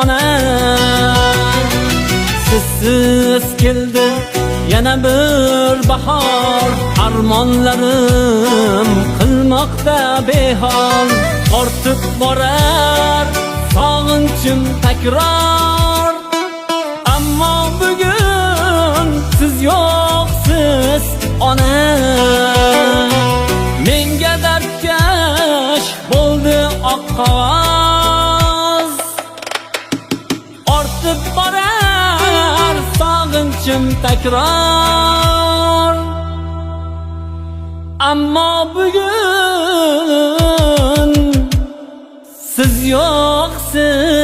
ona. Sizsiz keldi yana bir bahor, armonlarim qilmoqda behol. Ortib borar sog'inchim takror, ammo bugun siz yo'qsiz ona. Menga dardkash bo'ldi oq qog'oz, ortib borar sog'inchim takror, ammo bugun siz yo'qsiz